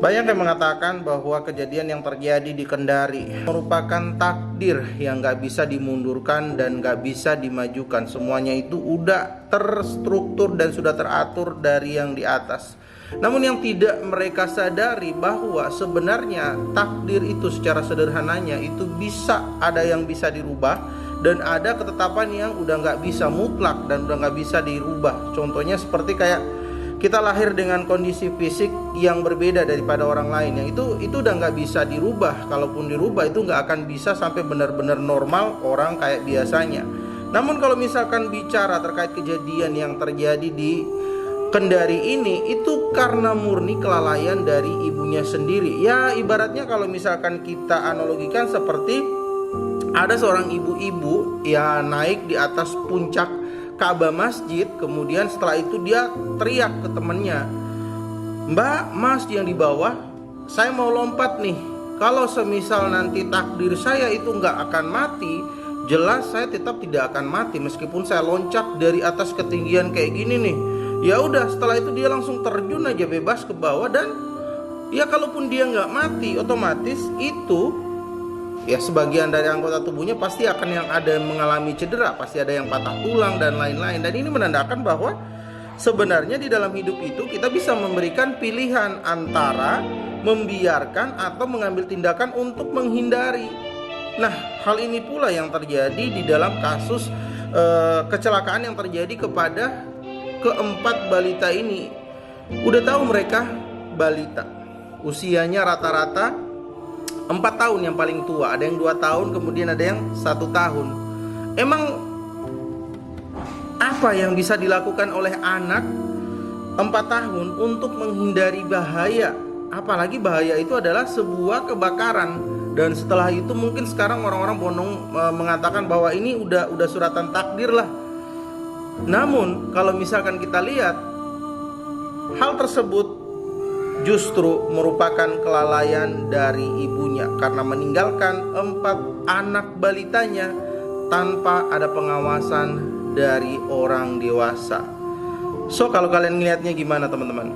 Banyak yang mengatakan bahwa kejadian yang terjadi di Kendari merupakan takdir yang gak bisa dimundurkan dan gak bisa dimajukan. Semuanya itu udah terstruktur dan sudah teratur dari yang di atas. Namun yang tidak mereka sadari bahwa sebenarnya takdir itu secara sederhananya itu ada yang bisa dirubah, dan ada ketetapan yang udah gak bisa mutlak dan udah gak bisa dirubah. Contohnya seperti kayak kita lahir dengan kondisi fisik yang berbeda daripada orang lain, yang itu udah nggak bisa dirubah. Kalaupun dirubah itu nggak akan bisa sampai benar-benar normal orang kayak biasanya. Namun kalau misalkan bicara terkait kejadian yang terjadi di Kendari ini, itu karena murni kelalaian dari ibunya sendiri. Ya ibaratnya kalau misalkan kita analogikan seperti ada seorang ibu-ibu ya naik di atas puncak Ka'bah masjid, kemudian setelah itu dia teriak ke temannya, "Mbak, Mas yang di bawah, saya mau lompat nih. Kalau semisal nanti takdir saya itu nggak akan mati, jelas saya tetap tidak akan mati meskipun saya loncat dari atas ketinggian kayak gini nih." Ya udah, setelah itu dia langsung terjun aja bebas ke bawah, dan ya kalaupun dia nggak mati, otomatis itu ya sebagian dari anggota tubuhnya pasti akan yang ada mengalami cedera, pasti ada yang patah tulang dan lain-lain. Dan ini menandakan bahwa sebenarnya di dalam hidup itu kita bisa memberikan pilihan antara membiarkan atau mengambil tindakan untuk menghindari. Nah, hal ini pula yang terjadi di dalam kasus kecelakaan yang terjadi kepada keempat balita ini. Udah tahu mereka balita, usianya rata-rata 4 tahun yang paling tua, ada yang 2 tahun, kemudian ada yang 1 tahun. Emang apa yang bisa dilakukan oleh anak 4 tahun untuk menghindari bahaya? Apalagi bahaya itu adalah sebuah kebakaran. Dan setelah itu mungkin sekarang orang-orang bondong mengatakan bahwa ini udah suratan takdir lah. Namun kalau misalkan kita lihat, hal tersebut justru merupakan kelalaian dari ibunya karena meninggalkan 4 anak balitanya tanpa ada pengawasan dari orang dewasa. So kalau kalian ngelihatnya gimana teman-teman?